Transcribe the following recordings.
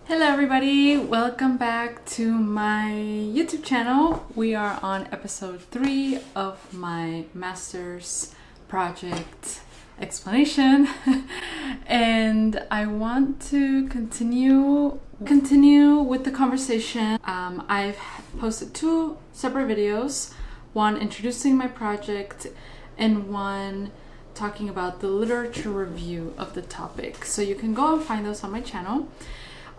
Hello everybody, welcome back to my YouTube channel. We are on episode 3 of my master's project explanation and I want to continue with the conversation. I've posted 2 separate videos, one introducing my project and one talking about the literature review of the topic. So you can go and find those on my channel.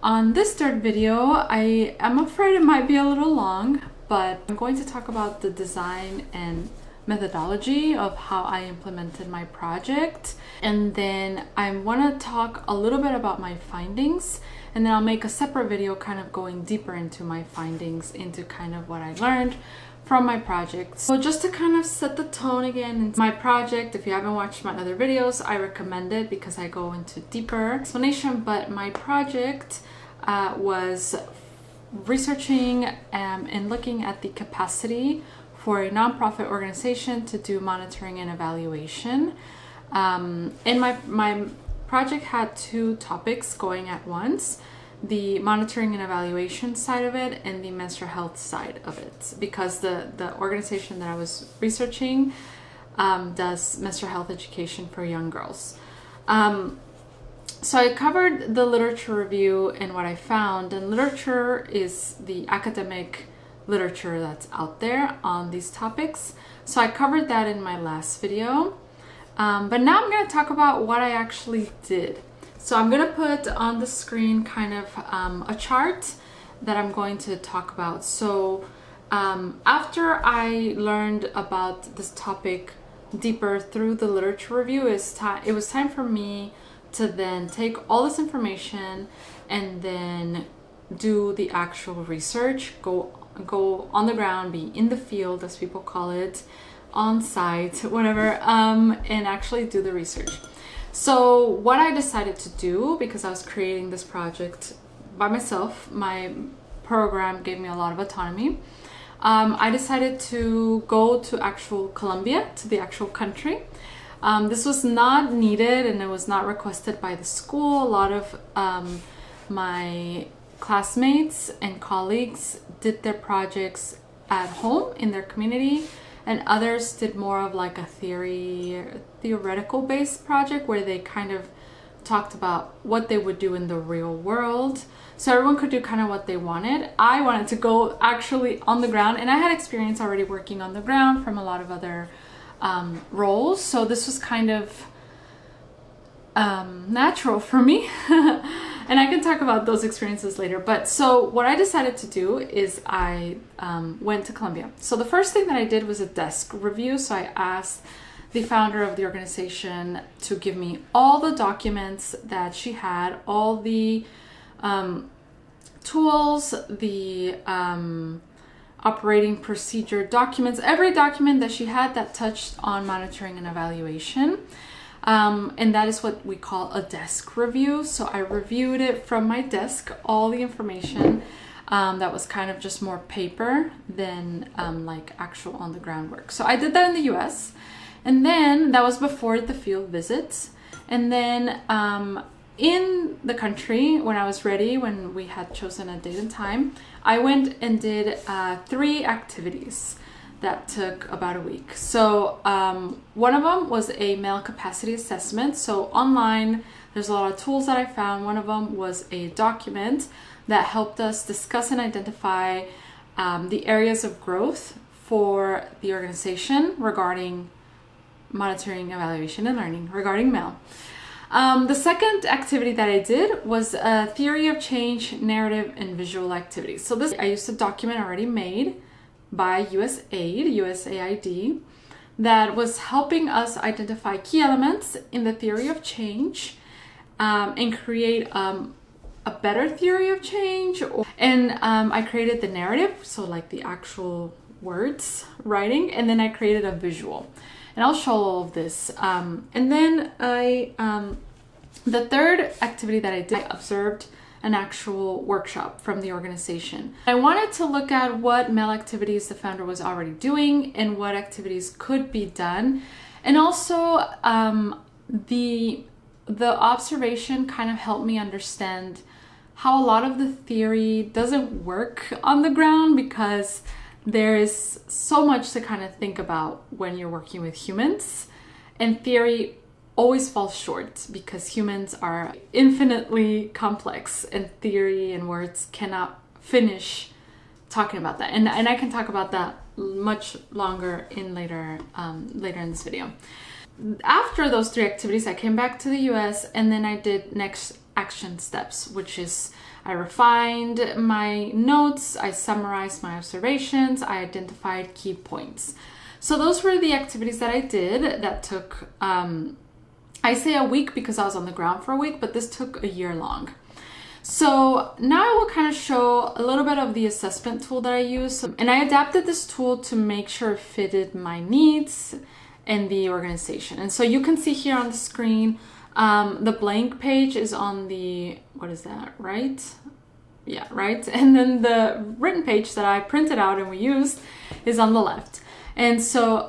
On this third video, I am afraid it might be a little long, but I'm going to talk about the design and methodology of how I implemented my project. And then I want to talk a little bit about my findings, and then I'll make a separate video kind of going deeper into my findings, into kind of what I learned from my project. So just to kind of set the tone again, my project, if you haven't watched my other videos, I recommend it because I go into deeper explanation. But my project was researching and looking at the capacity for a nonprofit organization to do monitoring and evaluation. And my project had 2 topics going at once: the monitoring and evaluation side of it and the menstrual health side of it, because the organization that I was researching does menstrual health education for young girls. So I covered the literature review and what I found, and literature is the academic literature that's out there on these topics. So I covered that in my last video, but now I'm going to talk about what I actually did. So I'm going to put on the screen kind of a chart that I'm going to talk about. So after I learned about this topic deeper through the literature review, it was time for me to then take all this information and then do the actual research, go on the ground, be in the field, as people call it, on site, whatever, and actually do the research. So what I decided to do, because I was creating this project by myself, my program gave me a lot of autonomy, I decided to go to actual Colombia, to the actual country. This was not needed and it was not requested by the school. A lot of my classmates and colleagues did their projects at home in their community, and others did more of like a theoretical based project where they kind of talked about what they would do in the real world. So everyone could do kind of what they wanted. I wanted to go actually on the ground, and I had experience already working on the ground from a lot of other roles. So this was kind of natural for me. And I can talk about those experiences later. But so what I decided to do is I went to Colombia. So the first thing that I did was a desk review. So I asked the founder of the organization to give me all the documents that she had, all the tools, the operating procedure documents, every document that she had that touched on monitoring and evaluation. And that is what we call a desk review. So I reviewed it from my desk, all the information that was kind of just more paper than like actual on the ground work. So I did that in the US, and then that was before the field visits. And then in the country, when I was ready, when we had chosen a date and time, I went and did 3 activities that took about a week. So one of them was a male capacity assessment. So online, there's a lot of tools that I found. One of them was a document that helped us discuss and identify the areas of growth for the organization regarding monitoring, evaluation, and learning regarding male. The second activity that I did was a theory of change, narrative, and visual activities. So this, I used a document already made by USAID, that was helping us identify key elements in the theory of change and create a better theory of change. And I created the narrative, so like the actual words, writing, and then I created a visual. And I'll show all of this. And then the third activity that I did, I observed an actual workshop from the organization. I wanted to look at what male activities the founder was already doing and what activities could be done. And also the observation kind of helped me understand how a lot of the theory doesn't work on the ground, because there is so much to kind of think about when you're working with humans, and theory always falls short because humans are infinitely complex, and theory and words cannot finish talking about that. And I can talk about that much longer in later in this video. After those 3 activities, I came back to the US, and then I did next action steps, which is I refined my notes, I summarized my observations, I identified key points. So those were the activities that I did that took, I say a week because I was on the ground for a week, but this took a year long. So now I will kind of show a little bit of the assessment tool that I use. And I adapted this tool to make sure it fitted my needs and the organization. And so you can see here on the screen, the blank page is on the, what is that, right? Yeah, right. And then the written page that I printed out and we used is on the left. And so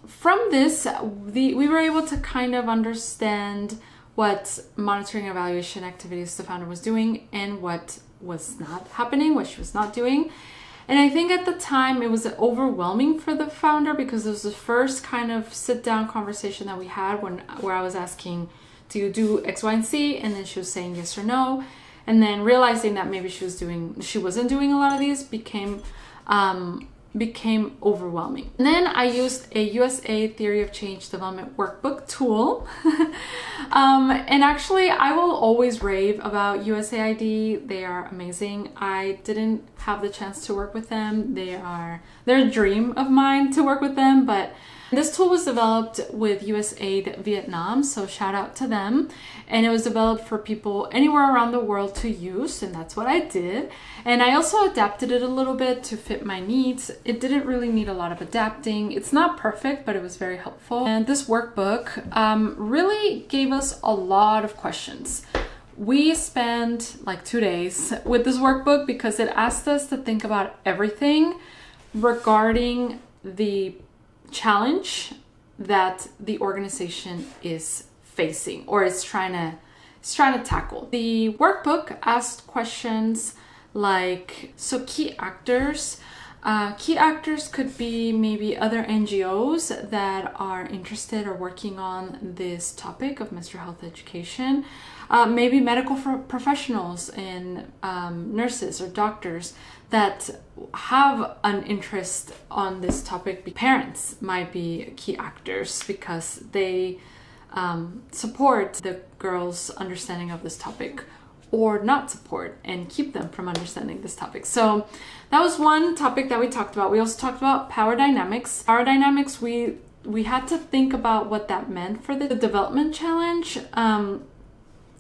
from this, we were able to kind of understand what monitoring and evaluation activities the founder was doing and what was not happening, what she was not doing. And I think at the time it was overwhelming for the founder because it was the first kind of sit down conversation that we had where I was asking, do you do X, Y, and Z? And then she was saying yes or no. And then realizing that maybe she wasn't doing a lot of these became overwhelming. And then I used a USA Theory of Change Development workbook tool. And actually I will always rave about USAID. They are amazing. I didn't have the chance to work with them. They're a dream of mine to work with them, but this tool was developed with USAID Vietnam, so shout out to them. And it was developed for people anywhere around the world to use, and that's what I did. And I also adapted it a little bit to fit my needs. It didn't really need a lot of adapting. It's not perfect, but it was very helpful. And this workbook really gave us a lot of questions. We spent like 2 days with this workbook because it asked us to think about everything regarding the challenge that the organization is facing or is trying to tackle. The workbook asked questions like, so key actors could be maybe other NGOs that are interested or working on this topic of menstrual health education, maybe medical professionals and nurses or doctors that have an interest on this topic. Parents might be key actors because they support the girls' understanding of this topic or not support and keep them from understanding this topic. So that was one topic that we talked about. We also talked about power dynamics. Power dynamics, we had to think about what that meant for the development challenge.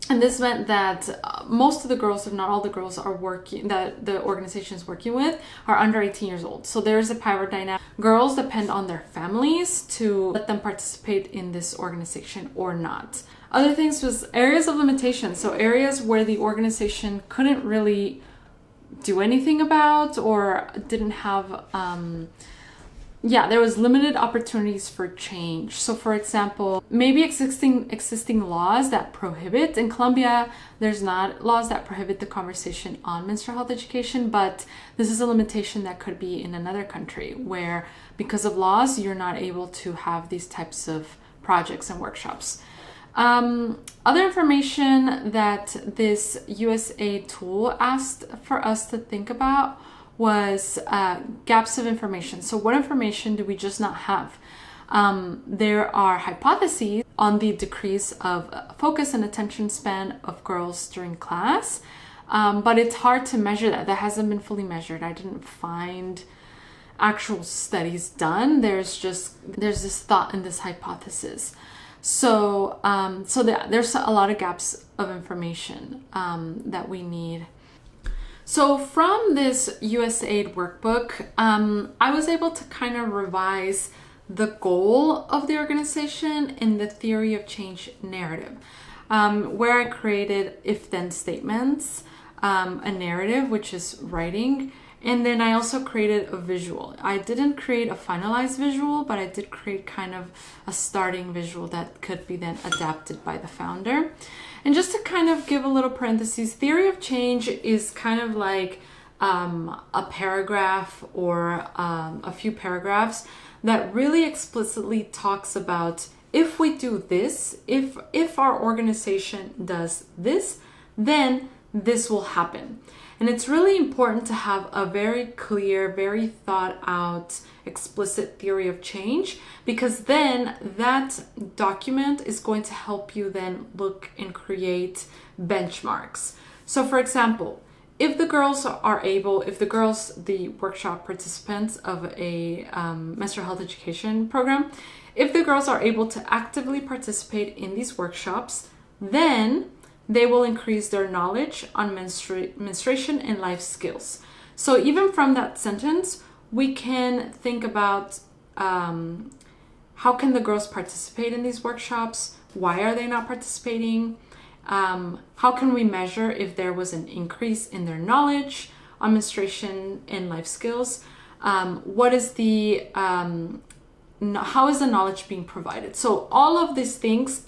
And this meant that most of the girls, if not all the girls that the organization is working with, are under 18 years old. So there is a power dynamic. Girls depend on their families to let them participate in this organization or not. Other things was areas of limitation. So areas where the organization couldn't really do anything about or didn't have, there was limited opportunities for change. So for example, maybe existing laws that prohibit, in Colombia, there's not laws that prohibit the conversation on menstrual health education, but this is a limitation that could be in another country where because of laws, you're not able to have these types of projects and workshops. Other information that this USAID tool asked for us to think about was gaps of information. So what information do we just not have? There are hypotheses on the decrease of focus and attention span of girls during class, but it's hard to measure that. That hasn't been fully measured. I didn't find actual studies done. There's this thought and this hypothesis. So there's a lot of gaps of information that we need. So from this USAID workbook, I was able to kind of revise the goal of the organization in the theory of change narrative, where I created if-then statements, a narrative, which is writing, and then I also created a visual. I didn't create a finalized visual, but I did create kind of a starting visual that could be then adapted by the founder. And just to kind of give a little parenthesis, theory of change is kind of like a paragraph or a few paragraphs that really explicitly talks about, if we do this, if our organization does this, then this will happen. And it's really important to have a very clear, very thought out, explicit theory of change, because then that document is going to help you then look and create benchmarks. So for example, if the workshop participants of a menstrual health education program, if the girls are able to actively participate in these workshops, then they will increase their knowledge on menstruation and life skills. So even from that sentence, we can think about how can the girls participate in these workshops? Why are they not participating? How can we measure if there was an increase in their knowledge on menstruation and life skills? What is the how is the knowledge being provided? So all of these things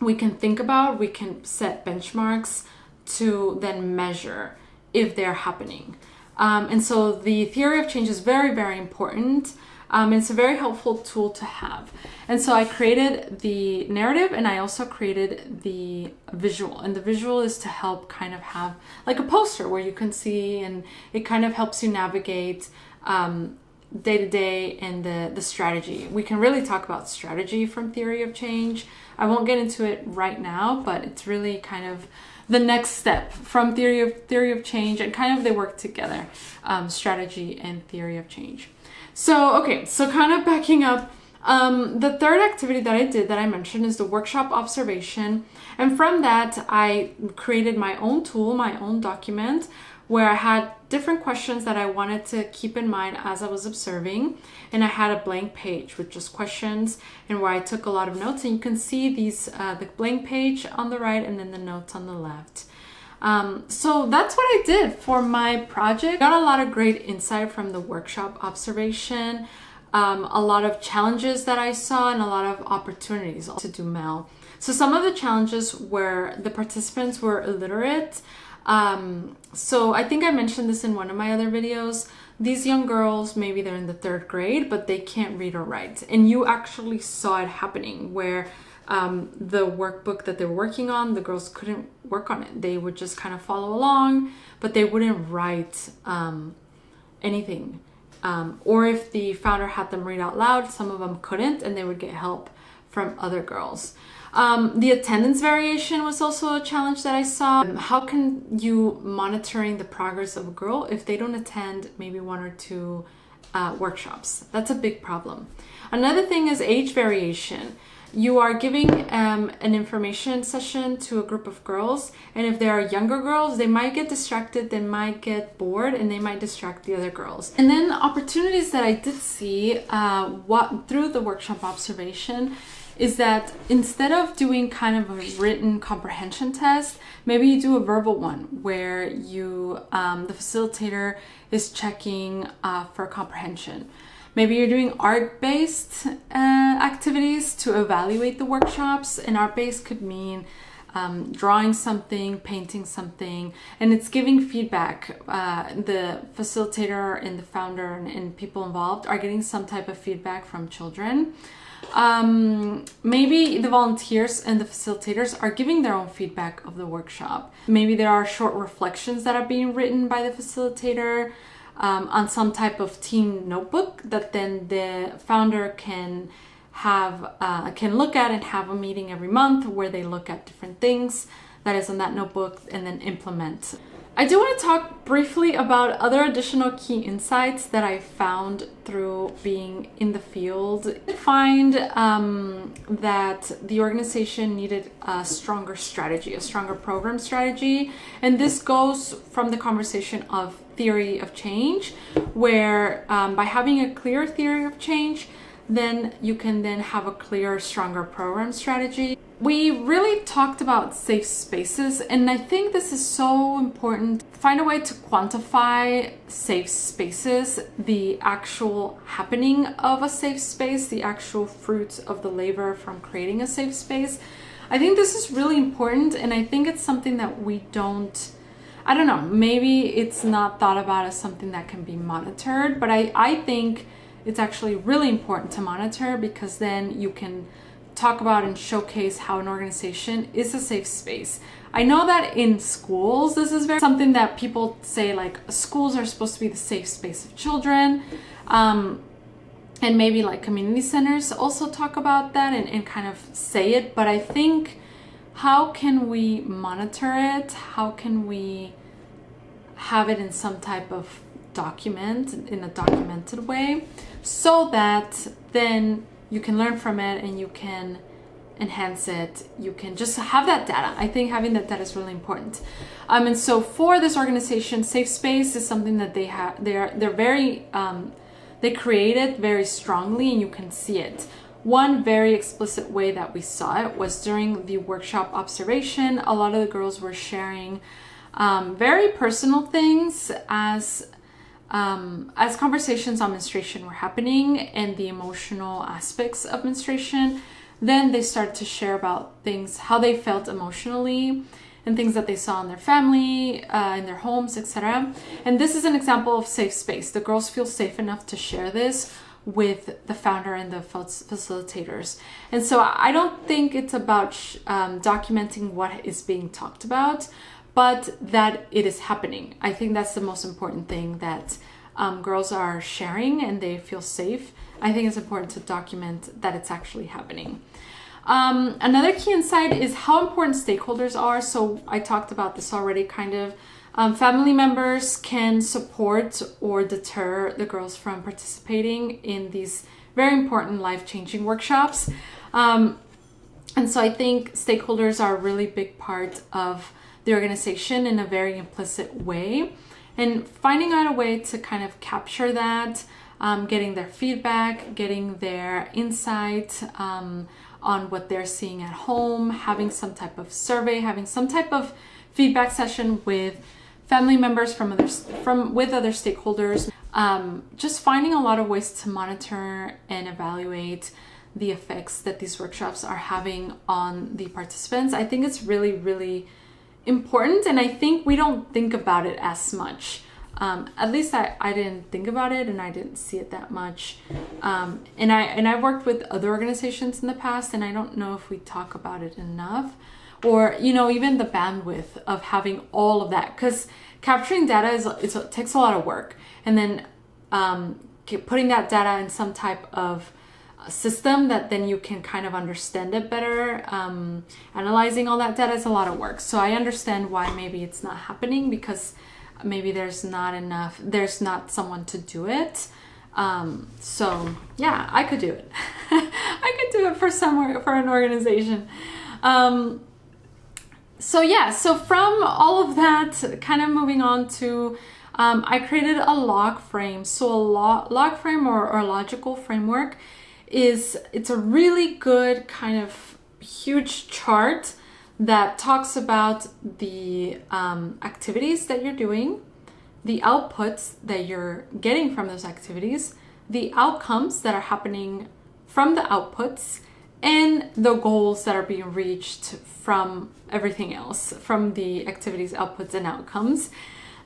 we can think about, we can set benchmarks to then measure if they're happening. And so the theory of change is very, very important. It's a very helpful tool to have. And so I created the narrative and I also created the visual. And the visual is to help kind of have like a poster where you can see, and it kind of helps you navigate day to day and the strategy. We can really talk about strategy from theory of change. I won't get into it right now, but it's really kind of the next step from theory of change, and kind of they work together, strategy and theory of change. So, okay, so kind of backing up, the third activity that I did that I mentioned is the workshop observation. And from that, I created my own tool, my own document, where I had different questions that I wanted to keep in mind as I was observing. And I had a blank page with just questions and where I took a lot of notes. And you can see these, the blank page on the right and then the notes on the left. So that's what I did for my project. Got a lot of great insight from the workshop observation, a lot of challenges that I saw and a lot of opportunities to do MEL. So some of the challenges were the participants were illiterate. So I think I mentioned this in one of my other videos. These young girls, maybe they're in the 3rd grade, but they can't read or write. And you actually saw it happening where the workbook that they were working on, the girls couldn't work on it. They would just kind of follow along, but they wouldn't write anything. Or if the founder had them read out loud, some of them couldn't, and they would get help from other girls. The attendance variation was also a challenge that I saw. How can you monitoring the progress of a girl if they don't attend maybe 1 or 2 workshops? That's a big problem. Another thing is age variation. You are giving an information session to a group of girls, and if there are younger girls, they might get distracted, they might get bored, and they might distract the other girls. And then opportunities that I did see through the workshop observation is that instead of doing kind of a written comprehension test, maybe you do a verbal one where you, the facilitator is checking for comprehension. Maybe you're doing art-based activities to evaluate the workshops, and art-based could mean drawing something, painting something, and it's giving feedback. The facilitator and the founder and people involved are getting some type of feedback from children. Maybe the volunteers and the facilitators are giving their own feedback of the workshop. Maybe there are short reflections that are being written by the facilitator on some type of team notebook that then the founder can have can look at and have a meeting every month where they look at different things that is on that notebook and then implement. I do want to talk briefly about other additional key insights that I found through being in the field. I find that the organization needed a stronger strategy, a stronger program strategy. And this goes from the conversation of theory of change, where by having a clear theory of change, then you can then have a clearer, stronger program strategy. We really talked about safe spaces, and I think this is so important. Find a way to quantify safe spaces, the actual happening of a safe space, the actual fruits of the labor from creating a safe space. I think this is really important, and I think it's something that we don't, I don't know, maybe it's not thought about as something that can be monitored, but I think it's actually really important to monitor, because then you can talk about and showcase how an organization is a safe space. I know that in schools, this is very something that people say, like schools are supposed to be the safe space of children. And maybe like community centers also talk about that and kind of say it. But I think, how can we monitor it? How can we have it in some type of document, in a documented way, so that then you can learn from it and you can enhance it. You can just have that data. I think having that data is really important. And so for this organization, safe space is something that they have. They're very they create it very strongly, and you can see it. One very explicit way that we saw it was during the workshop observation. A lot of the girls were sharing very personal things as conversations on menstruation were happening and the emotional aspects of menstruation. Then they started to share about things, how they felt emotionally, and things that they saw in their family, in their homes, etc. And this is an example of safe space. The girls feel safe enough to share this with the founder and the facilitators. And so I don't think it's about documenting what is being talked about, but that it is happening. I think that's the most important thing, that girls are sharing and they feel safe. I think it's important to document that it's actually happening. Another key insight is how important stakeholders are. So I talked about this already kind of. Family members can support or deter the girls from participating in these very important life-changing workshops. And so I think stakeholders are a really big part of the organization in a very implicit way. And finding out a way to kind of capture that, getting their feedback, getting their insight on what they're seeing at home, having some type of survey, having some type of feedback session with family members with other stakeholders, just finding a lot of ways to monitor and evaluate the effects that these workshops are having on the participants. I think it's really, really important, and I think we don't think about it as much. At least I didn't think about it, and I didn't see it that much. And I've worked with other organizations in the past, and I don't know if we talk about it enough, or even the bandwidth of having all of that, because capturing data it takes a lot of work, and then putting that data in some type of system that then you can kind of understand it better. Analyzing all that data is a lot of work. So I understand why maybe it's not happening, because maybe there's not someone to do it. So yeah, I could do it. I could do it for an organization. So from all of that, kind of moving on to, I created a log frame. So a log frame or a logical framework it's a really good kind of huge chart that talks about the activities that you're doing, the outputs that you're getting from those activities, the outcomes that are happening from the outputs, and the goals that are being reached from everything else, from the activities, outputs, and outcomes.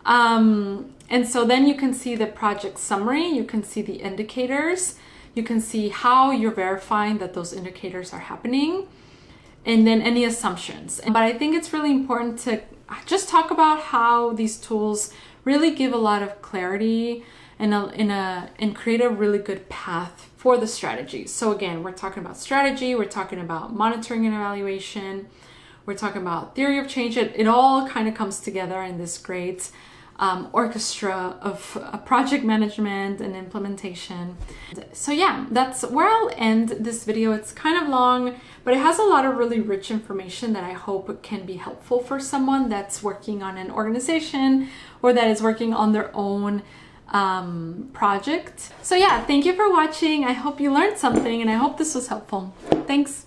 And so then you can see the project summary, you can see the indicators, you can see how you're verifying that those indicators are happening, and then any assumptions. But I think it's really important to just talk about how these tools really give a lot of clarity and create a really good path for the strategy. So again, we're talking about strategy, we're talking about monitoring and evaluation, we're talking about theory of change. It all kind of comes together in this great orchestra of project management and implementation. So yeah, that's where I'll end this video. It's kind of long, but it has a lot of really rich information that I hope can be helpful for someone that's working on an organization or that is working on their own project. So yeah, thank you for watching. I hope you learned something, and I hope this was helpful. Thanks.